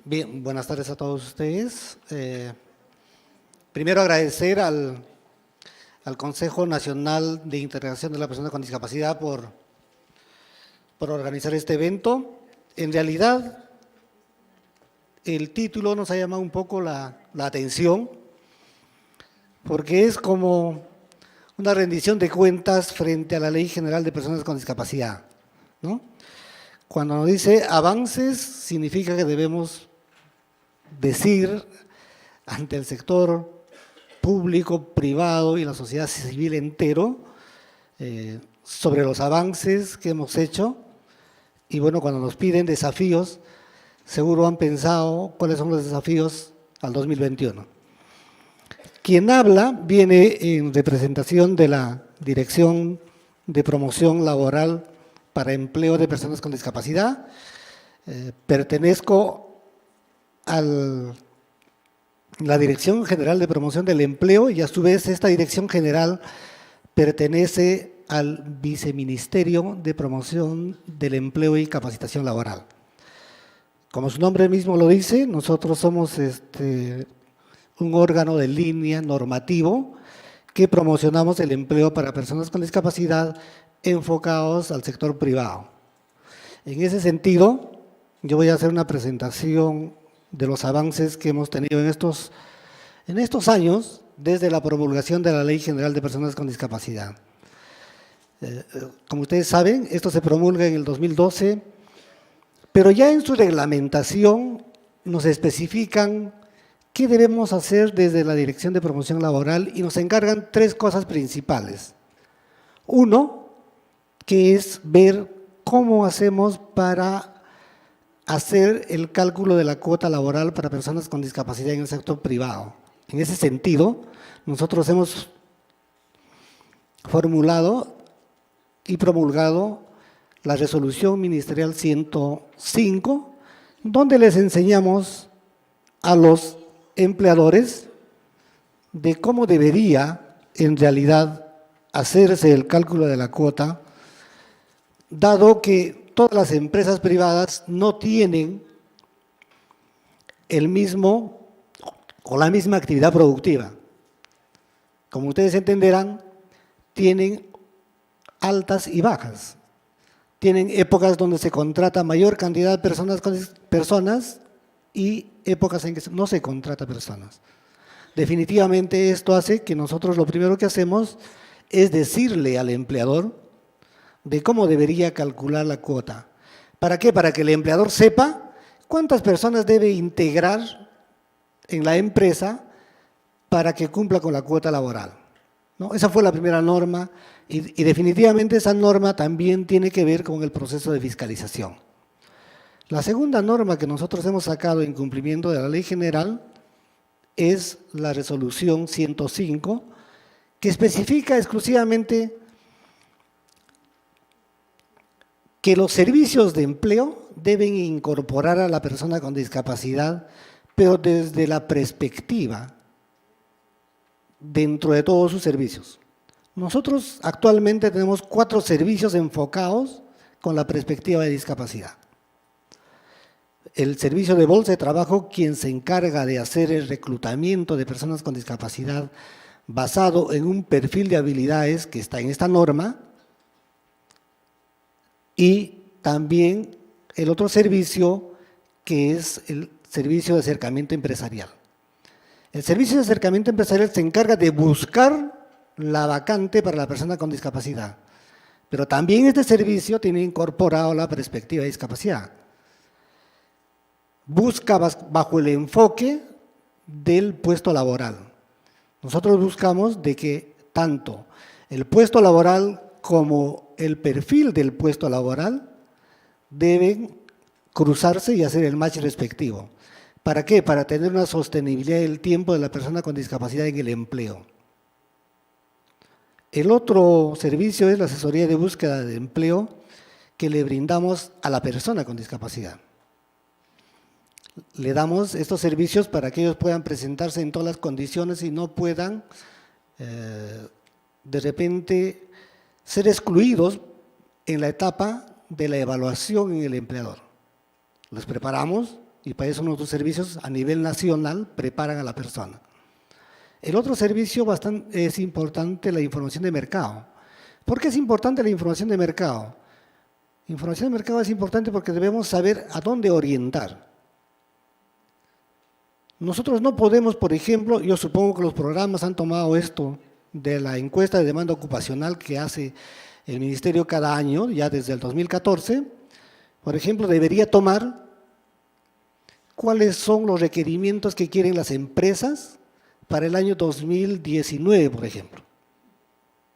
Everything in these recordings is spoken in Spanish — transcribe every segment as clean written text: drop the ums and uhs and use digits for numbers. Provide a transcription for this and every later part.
Bien, buenas tardes a todos ustedes. Primero agradecer al Consejo Nacional de Integración de la Persona con Discapacidad por organizar este evento. En realidad, el título nos ha llamado un poco la atención, porque es como una rendición de cuentas frente a la Ley General de Personas con Discapacidad, ¿no? Cuando nos dice avances, significa que debemos decir ante el sector público, privado y la sociedad civil entero sobre los avances que hemos hecho. Y bueno, cuando nos piden desafíos, seguro han pensado cuáles son los desafíos al 2021. Quien habla viene en representación de la Dirección de Promoción Laboral para Empleo de Personas con Discapacidad. Pertenezco a la Dirección General de Promoción del Empleo y a su vez esta Dirección General pertenece al Viceministerio de Promoción del Empleo y Capacitación Laboral. Como su nombre mismo lo dice, nosotros somos un órgano de línea normativo que promocionamos el empleo para personas con discapacidad enfocados al sector privado. En ese sentido, yo voy a hacer una presentación de los avances que hemos tenido en estos años desde la promulgación de la Ley General de Personas con Discapacidad. Como ustedes saben, esto se promulga en el 2012, pero ya en su reglamentación nos especifican qué debemos hacer desde la Dirección de Promoción Laboral y nos encargan tres cosas principales. Uno, que es ver cómo hacemos para hacer el cálculo de la cuota laboral para personas con discapacidad en el sector privado. En ese sentido, nosotros hemos formulado y promulgado la Resolución Ministerial 105, donde les enseñamos a los empleadores de cómo debería en realidad hacerse el cálculo de la cuota, dado que todas las empresas privadas no tienen el mismo o la misma actividad productiva. Como ustedes entenderán, tienen altas y bajas. Tienen épocas donde se contrata mayor cantidad de personas y épocas en que no se contrata personas. Definitivamente esto hace que nosotros lo primero que hacemos es decirle al empleador de cómo debería calcular la cuota. ¿Para qué? Para que el empleador sepa cuántas personas debe integrar en la empresa para que cumpla con la cuota laboral, ¿no? Esa fue la primera norma y definitivamente esa norma también tiene que ver con el proceso de fiscalización. La segunda norma que nosotros hemos sacado en cumplimiento de la Ley General es la Resolución 105, que especifica exclusivamente que los servicios de empleo deben incorporar a la persona con discapacidad, pero desde la perspectiva, dentro de todos sus servicios. Nosotros actualmente tenemos 4 servicios enfocados con la perspectiva de discapacidad. El servicio de bolsa de trabajo, quien se encarga de hacer el reclutamiento de personas con discapacidad basado en un perfil de habilidades que está en esta norma, y también el otro servicio que es el servicio de acercamiento empresarial. El servicio de acercamiento empresarial se encarga de buscar la vacante para la persona con discapacidad, pero también este servicio tiene incorporado la perspectiva de discapacidad. Busca bajo el enfoque del puesto laboral. Nosotros buscamos de que tanto el puesto laboral como el perfil del puesto laboral deben cruzarse y hacer el match respectivo. ¿Para qué? Para tener una sostenibilidad del tiempo de la persona con discapacidad en el empleo. El otro servicio es la asesoría de búsqueda de empleo que le brindamos a la persona con discapacidad. Le damos estos servicios para que ellos puedan presentarse en todas las condiciones y no puedan de repente ser excluidos en la etapa de la evaluación en el empleador. Los preparamos y para eso nuestros servicios a nivel nacional preparan a la persona. El otro servicio es importante, la información de mercado. ¿Por qué es importante la información de mercado? Información de mercado es importante porque debemos saber a dónde orientar. Nosotros no podemos, por ejemplo, yo supongo que los programas han tomado esto de la encuesta de demanda ocupacional que hace el Ministerio cada año, ya desde el 2014, por ejemplo, debería tomar cuáles son los requerimientos que quieren las empresas para el año 2019, por ejemplo.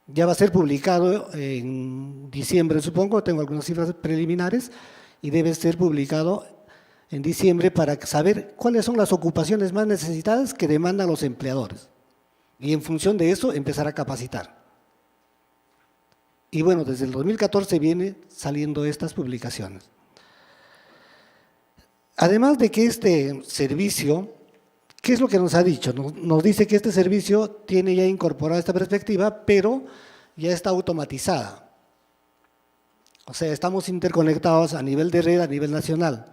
Ya va a ser publicado en diciembre, supongo, tengo algunas cifras preliminares, y debe ser publicado en diciembre para saber cuáles son las ocupaciones más necesitadas que demandan los empleadores. Y en función de eso, empezar a capacitar. Y bueno, desde el 2014 viene saliendo estas publicaciones. Además de que este servicio, ¿qué es lo que nos ha dicho? Nos dice que este servicio tiene ya incorporada esta perspectiva, pero ya está automatizada. O sea, estamos interconectados a nivel de red, a nivel nacional.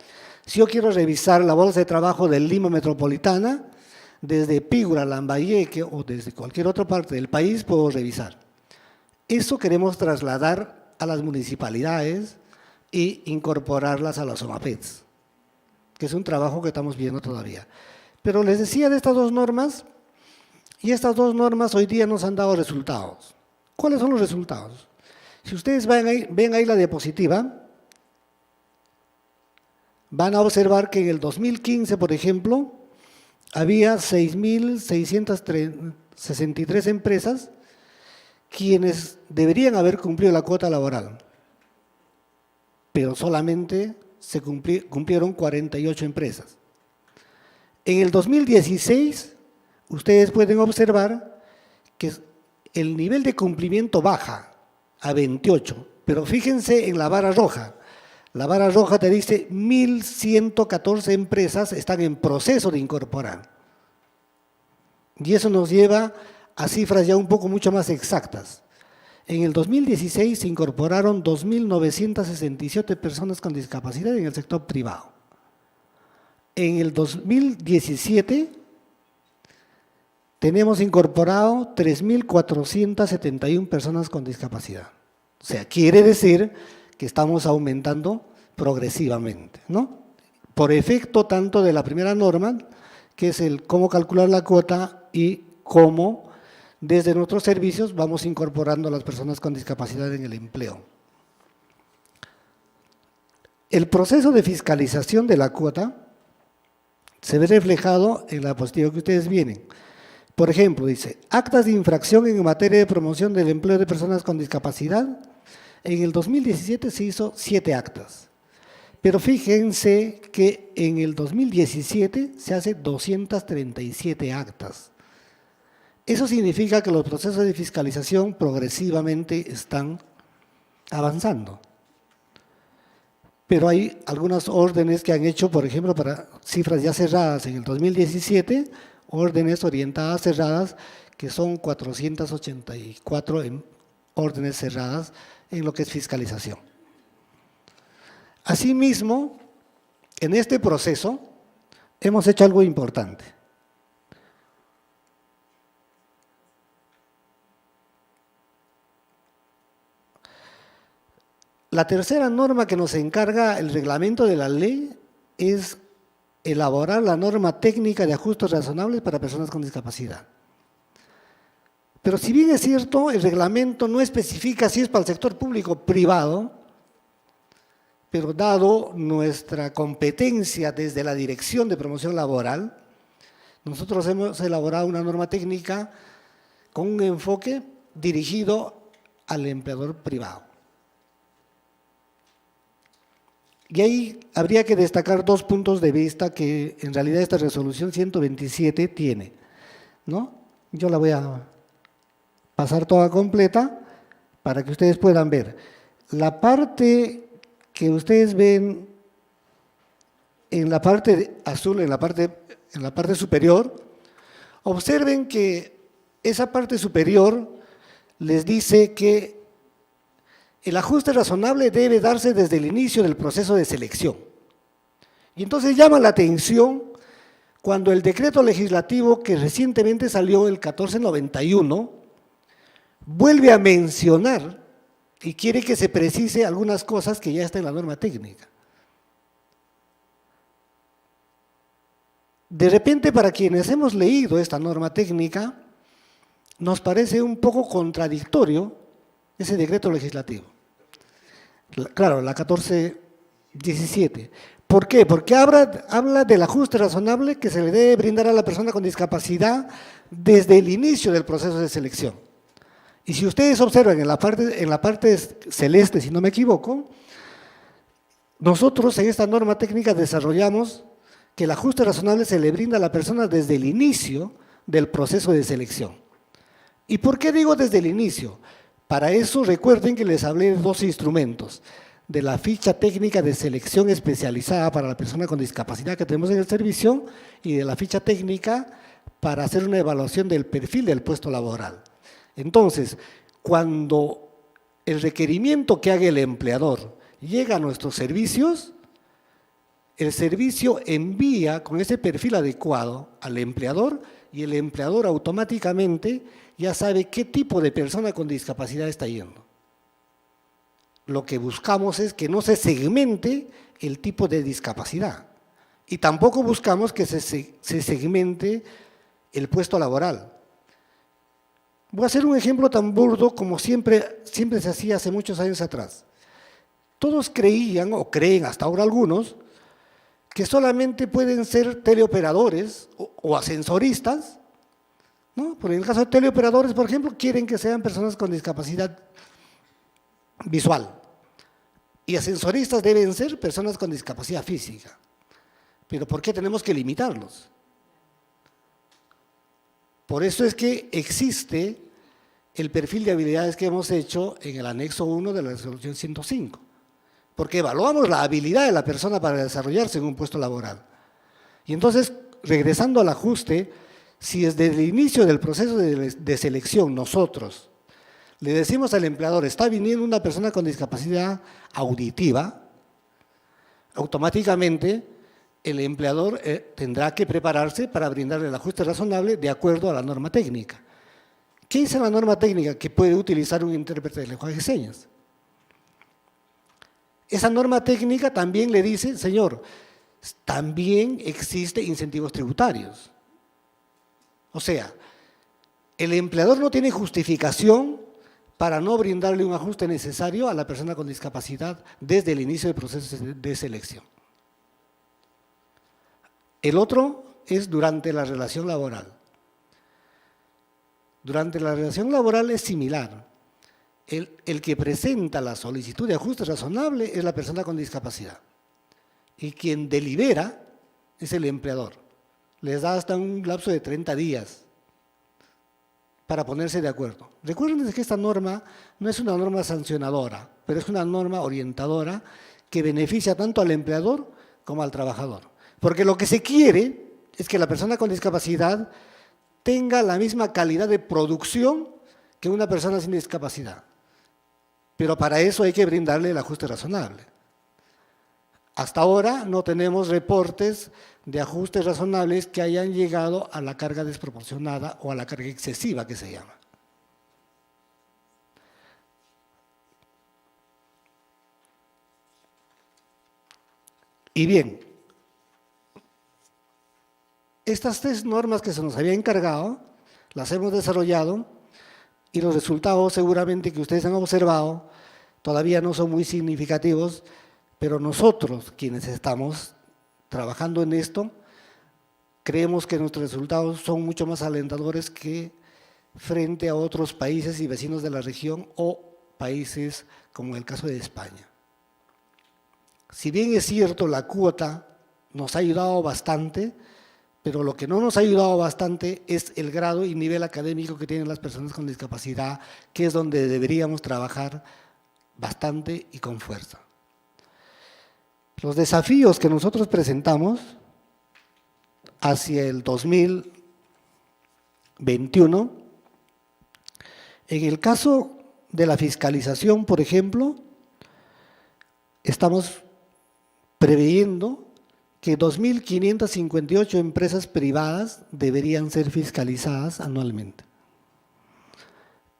Si yo quiero revisar la bolsa de trabajo de Lima Metropolitana, desde Piura, Lambayeque o desde cualquier otra parte del país puedo revisar. Eso queremos trasladar a las municipalidades e incorporarlas a las OMAPETs, que es un trabajo que estamos viendo todavía. Pero les decía de estas dos normas, y estas dos normas hoy día nos han dado resultados. ¿Cuáles son los resultados? Si ustedes ven ahí la diapositiva, van a observar que en el 2015, por ejemplo, había 6.663 empresas quienes deberían haber cumplido la cuota laboral, pero solamente se cumplieron 48 empresas. En el 2016, ustedes pueden observar que el nivel de cumplimiento baja a 28, pero fíjense en la vara roja. La vara roja te dice 1.114 empresas están en proceso de incorporar. Y eso nos lleva a cifras ya un poco mucho más exactas. En el 2016 se incorporaron 2.967 personas con discapacidad en el sector privado. En el 2017 tenemos incorporado 3.471 personas con discapacidad. O sea, quiere decir que estamos aumentando progresivamente, ¿no? Por efecto tanto de la primera norma, que es el cómo calcular la cuota y cómo desde nuestros servicios vamos incorporando a las personas con discapacidad en el empleo. El proceso de fiscalización de la cuota se ve reflejado en la diapositiva que ustedes vienen. Por ejemplo, dice, actas de infracción en materia de promoción del empleo de personas con discapacidad. En el 2017 se hizo 7 actas, pero fíjense que en el 2017 se hace 237 actas. Eso significa que los procesos de fiscalización progresivamente están avanzando. Pero hay algunas órdenes que han hecho, por ejemplo, para cifras ya cerradas en el 2017, órdenes orientadas cerradas, que son 484 órdenes cerradas en lo que es fiscalización. Asimismo, en este proceso hemos hecho algo importante. La tercera norma que nos encarga el reglamento de la ley es elaborar la norma técnica de ajustes razonables para personas con discapacidad. Pero si bien es cierto, el reglamento no especifica si es para el sector público o privado, pero dado nuestra competencia desde la Dirección de Promoción Laboral, nosotros hemos elaborado una norma técnica con un enfoque dirigido al empleador privado. Y ahí habría que destacar 2 puntos de vista que en realidad esta resolución 127 tiene, ¿no? Yo la voy a pasar toda completa para que ustedes puedan ver. La parte que ustedes ven en la parte azul, en la parte superior, observen que esa parte superior les dice que el ajuste razonable debe darse desde el inicio del proceso de selección. Y entonces llama la atención cuando el decreto legislativo que recientemente salió, el 1491, vuelve a mencionar y quiere que se precise algunas cosas que ya están en la norma técnica. De repente, para quienes hemos leído esta norma técnica, nos parece un poco contradictorio ese decreto legislativo. Claro, la 1417. ¿Por qué? Porque habla del ajuste razonable que se le debe brindar a la persona con discapacidad desde el inicio del proceso de selección. Y si ustedes observan en la parte celeste, si no me equivoco, nosotros en esta norma técnica desarrollamos que el ajuste razonable se le brinda a la persona desde el inicio del proceso de selección. ¿Y por qué digo desde el inicio? Para eso recuerden que les hablé de dos instrumentos, de la ficha técnica de selección especializada para la persona con discapacidad que tenemos en el servicio y de la ficha técnica para hacer una evaluación del perfil del puesto laboral. Entonces, cuando el requerimiento que haga el empleador llega a nuestros servicios, el servicio envía con ese perfil adecuado al empleador y el empleador automáticamente ya sabe qué tipo de persona con discapacidad está yendo. Lo que buscamos es que no se segmente el tipo de discapacidad y tampoco buscamos que se segmente el puesto laboral. Voy a hacer un ejemplo tan burdo como siempre se hacía hace muchos años atrás. Todos creían, o creen hasta ahora algunos, que solamente pueden ser teleoperadores o ascensoristas, ¿no? Por el caso de teleoperadores, por ejemplo, quieren que sean personas con discapacidad visual. Y ascensoristas deben ser personas con discapacidad física. Pero ¿por qué tenemos que limitarlos? Por eso es que existe el perfil de habilidades que hemos hecho en el anexo 1 de la resolución 105, porque evaluamos la habilidad de la persona para desarrollarse en un puesto laboral. Y entonces, regresando al ajuste, si desde el inicio del proceso de selección nosotros le decimos al empleador, está viniendo una persona con discapacidad auditiva, automáticamente el empleador tendrá que prepararse para brindarle el ajuste razonable de acuerdo a la norma técnica. ¿Qué dice la norma técnica? Que puede utilizar un intérprete de lenguaje de señas. Esa norma técnica también le dice, señor, también existen incentivos tributarios. O sea, el empleador no tiene justificación para no brindarle un ajuste necesario a la persona con discapacidad desde el inicio del proceso de selección. El otro es durante la relación laboral. Durante la relación laboral es similar. El que presenta la solicitud de ajuste razonable es la persona con discapacidad. Y quien delibera es el empleador. Les da hasta un lapso de 30 días para ponerse de acuerdo. Recuerden que esta norma no es una norma sancionadora, pero es una norma orientadora que beneficia tanto al empleador como al trabajador. Porque lo que se quiere es que la persona con discapacidad tenga la misma calidad de producción que una persona sin discapacidad. Pero para eso hay que brindarle el ajuste razonable. Hasta ahora no tenemos reportes de ajustes razonables que hayan llegado a la carga desproporcionada o a la carga excesiva que se llama. Y bien, estas tres normas que se nos había encargado, las hemos desarrollado y los resultados seguramente que ustedes han observado todavía no son muy significativos, pero nosotros, quienes estamos trabajando en esto, creemos que nuestros resultados son mucho más alentadores que frente a otros países y vecinos de la región o países como el caso de España. Si bien es cierto, la cuota nos ha ayudado bastante, pero lo que no nos ha ayudado bastante es el grado y nivel académico que tienen las personas con discapacidad, que es donde deberíamos trabajar bastante y con fuerza. Los desafíos que nosotros presentamos hacia el 2021, en el caso de la fiscalización, por ejemplo, estamos preveyendo que 2.558 empresas privadas deberían ser fiscalizadas anualmente.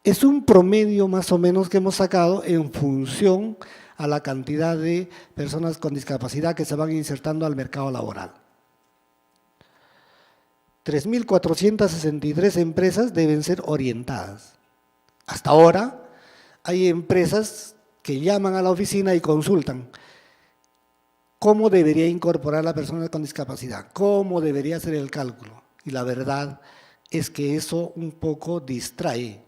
Es un promedio más o menos que hemos sacado en función a la cantidad de personas con discapacidad que se van insertando al mercado laboral. 3.463 empresas deben ser orientadas. Hasta ahora hay empresas que llaman a la oficina y consultan cómo debería incorporar la persona con discapacidad, cómo debería hacer el cálculo. Y la verdad es que eso un poco distrae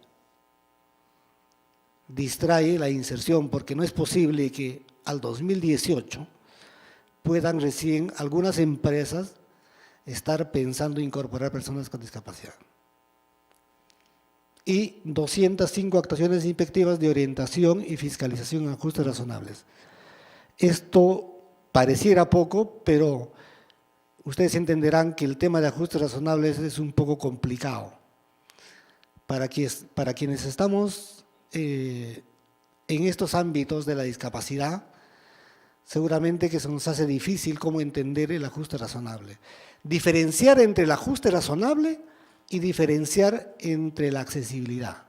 la inserción, porque no es posible que al 2018 puedan recién algunas empresas estar pensando incorporar personas con discapacidad. Y 205 actuaciones inspectivas de orientación y fiscalización en ajustes razonables. Esto pareciera poco, pero ustedes entenderán que el tema de ajustes razonables es un poco complicado. Para quienes estamos en estos ámbitos de la discapacidad, seguramente que se nos hace difícil cómo entender el ajuste razonable. Diferenciar entre el ajuste razonable y diferenciar entre la accesibilidad.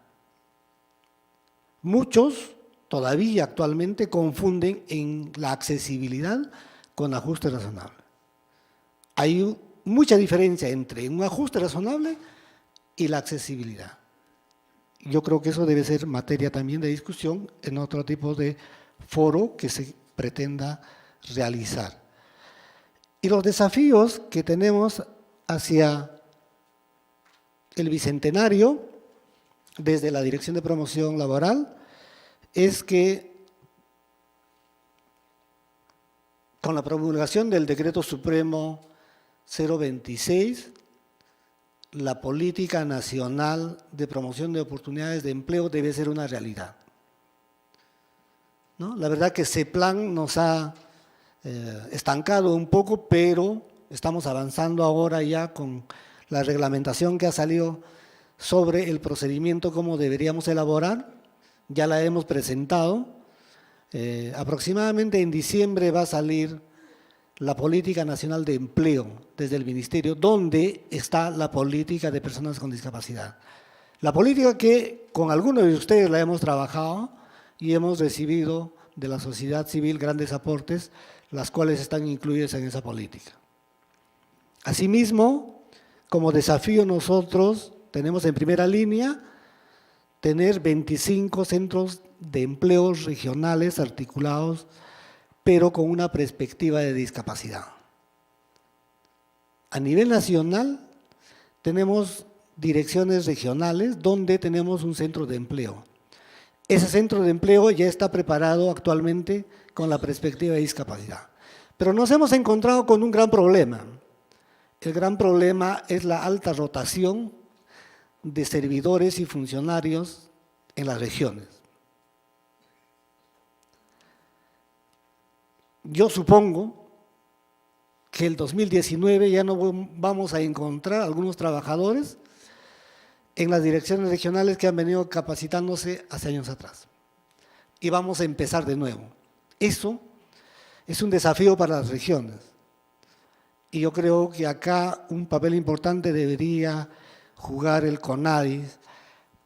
Muchos todavía actualmente confunden en la accesibilidad con ajuste razonable. Hay mucha diferencia entre un ajuste razonable y la accesibilidad. Yo creo que eso debe ser materia también de discusión en otro tipo de foro que se pretenda realizar. Y los desafíos que tenemos hacia el Bicentenario, desde la Dirección de Promoción Laboral, es que con la promulgación del Decreto Supremo 026, la política nacional de promoción de oportunidades de empleo debe ser una realidad, ¿no? La verdad que ese plan nos ha estancado un poco, pero estamos avanzando ahora ya con la reglamentación que ha salido sobre el procedimiento, cómo deberíamos elaborar. Ya la hemos presentado. Aproximadamente en diciembre va a salir la Política Nacional de Empleo desde el Ministerio, donde está la política de personas con discapacidad. La política que con algunos de ustedes la hemos trabajado y hemos recibido de la sociedad civil grandes aportes, las cuales están incluidas en esa política. Asimismo, como desafío nosotros tenemos en primera línea tener 25 centros de empleos regionales articulados, pero con una perspectiva de discapacidad. A nivel nacional tenemos direcciones regionales donde tenemos un centro de empleo. Ese centro de empleo ya está preparado actualmente con la perspectiva de discapacidad. Pero nos hemos encontrado con un gran problema. El gran problema es la alta rotación de servidores y funcionarios en las regiones. Yo supongo que el 2019 ya no vamos a encontrar algunos trabajadores en las direcciones regionales que han venido capacitándose hace años atrás. Y vamos a empezar de nuevo. Eso es un desafío para las regiones. Y yo creo que acá un papel importante debería jugar el CONADIS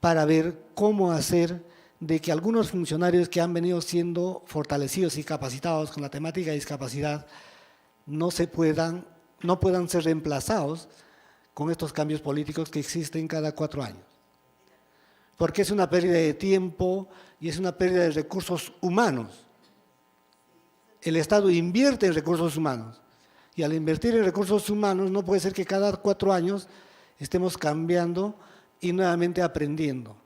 para ver cómo hacer de que algunos funcionarios que han venido siendo fortalecidos y capacitados con la temática de discapacidad no puedan ser reemplazados con estos cambios políticos que existen cada 4 años. Porque es una pérdida de tiempo y es una pérdida de recursos humanos. El Estado invierte en recursos humanos y al invertir en recursos humanos no puede ser que cada 4 años estemos cambiando y nuevamente aprendiendo.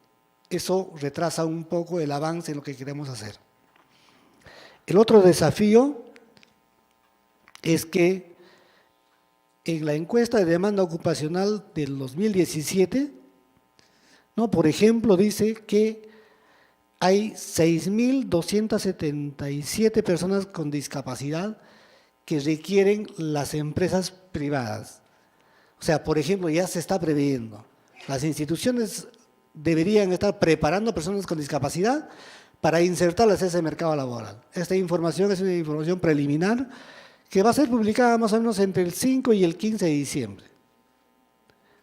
Eso retrasa un poco el avance en lo que queremos hacer. El otro desafío es que en la encuesta de demanda ocupacional del 2017, ¿no? Por ejemplo, dice que hay 6.277 personas con discapacidad que requieren las empresas privadas. O sea, por ejemplo, ya se está previendo. Las instituciones deberían estar preparando a personas con discapacidad para insertarlas en ese mercado laboral. Esta información es una información preliminar que va a ser publicada más o menos entre el 5 y el 15 de diciembre,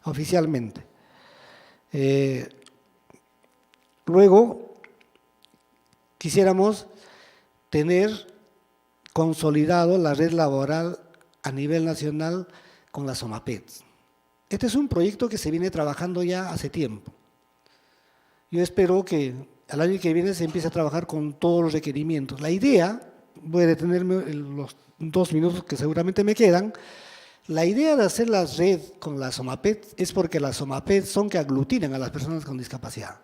oficialmente. Luego, quisiéramos tener consolidado la red laboral a nivel nacional con las SOMAPEDs. Este es un proyecto que se viene trabajando ya hace tiempo. Yo espero que al año que viene se empiece a trabajar con todos los requerimientos. La idea, voy a detenerme en los 2 minutos que seguramente me quedan, la idea de hacer la red con las SOMAPEDs es porque las SOMAPEDs son que aglutinan a las personas con discapacidad.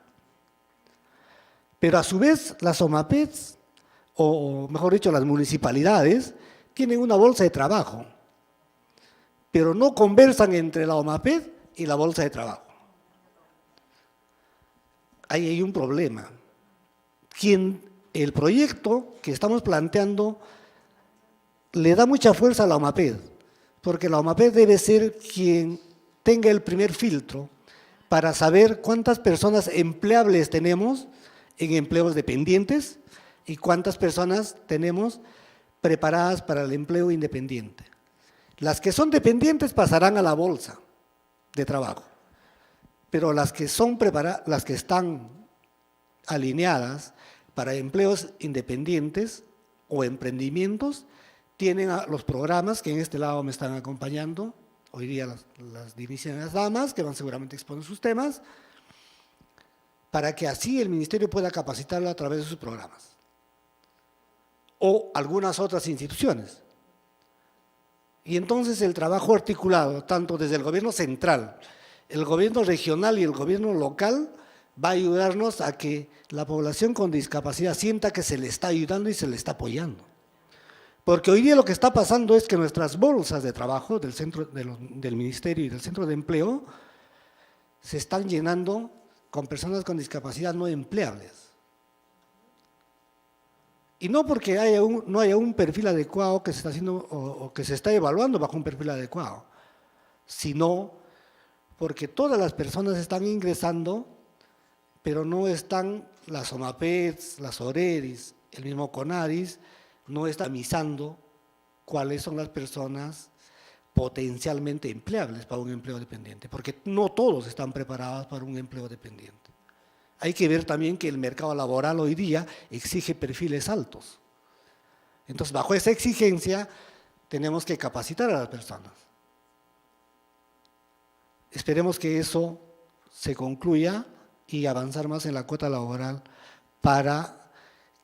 Pero a su vez las SOMAPEDs, o mejor dicho las municipalidades, tienen una bolsa de trabajo, pero no conversan entre la OMAPED y la bolsa de trabajo. Ahí hay un problema. El proyecto que estamos planteando le da mucha fuerza a la OMAPED, porque la OMAPED debe ser quien tenga el primer filtro para saber cuántas personas empleables tenemos en empleos dependientes y cuántas personas tenemos preparadas para el empleo independiente. Las que son dependientes pasarán a la bolsa de trabajo, pero las que están alineadas para empleos independientes o emprendimientos tienen los programas que en este lado me están acompañando, hoy día las divisiones damas, que van seguramente a exponer sus temas, para que así el ministerio pueda capacitarlo a través de sus programas. O algunas otras instituciones. Y entonces el trabajo articulado, tanto desde el gobierno central, el gobierno regional y el gobierno local, va a ayudarnos a que la población con discapacidad sienta que se le está ayudando y se le está apoyando. Porque hoy día lo que está pasando es que nuestras bolsas de trabajo del ministerio y del centro de empleo se están llenando con personas con discapacidad no empleables. Y no porque no haya un perfil adecuado que se está haciendo o que se está evaluando bajo un perfil adecuado, sino porque todas las personas están ingresando, pero no están las OMAPEDs, las OREDIs, el mismo CONADIS, no está avisando cuáles son las personas potencialmente empleables para un empleo dependiente, porque no todos están preparados para un empleo dependiente. Hay que ver también que el mercado laboral hoy día exige perfiles altos. Entonces, bajo esa exigencia, tenemos que capacitar a las personas. Esperemos que eso se concluya y avanzar más en la cuota laboral para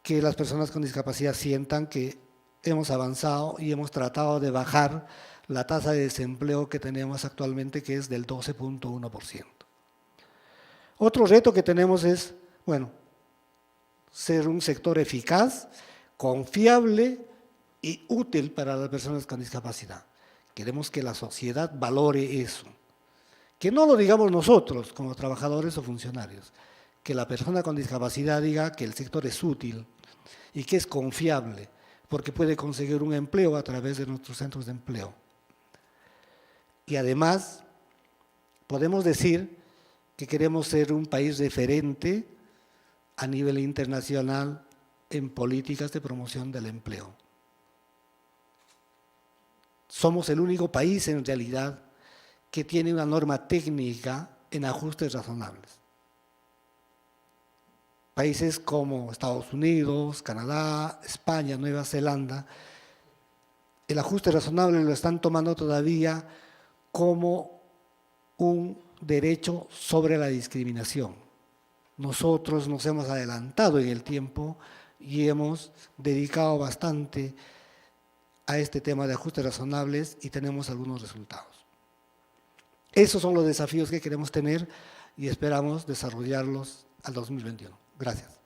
que las personas con discapacidad sientan que hemos avanzado y hemos tratado de bajar la tasa de desempleo que tenemos actualmente, que es del 12.1%. Otro reto que tenemos es, ser un sector eficaz, confiable y útil para las personas con discapacidad. Queremos que la sociedad valore eso. Que no lo digamos nosotros como trabajadores o funcionarios, que la persona con discapacidad diga que el sector es útil y que es confiable, porque puede conseguir un empleo a través de nuestros centros de empleo. Y además, podemos decir que queremos ser un país referente a nivel internacional en políticas de promoción del empleo. Somos el único país en realidad que tiene una norma técnica en ajustes razonables. Países como Estados Unidos, Canadá, España, Nueva Zelanda, el ajuste razonable lo están tomando todavía como un derecho sobre la discriminación. Nosotros nos hemos adelantado en el tiempo y hemos dedicado bastante a este tema de ajustes razonables y tenemos algunos resultados. Esos son los desafíos que queremos tener y esperamos desarrollarlos al 2021. Gracias.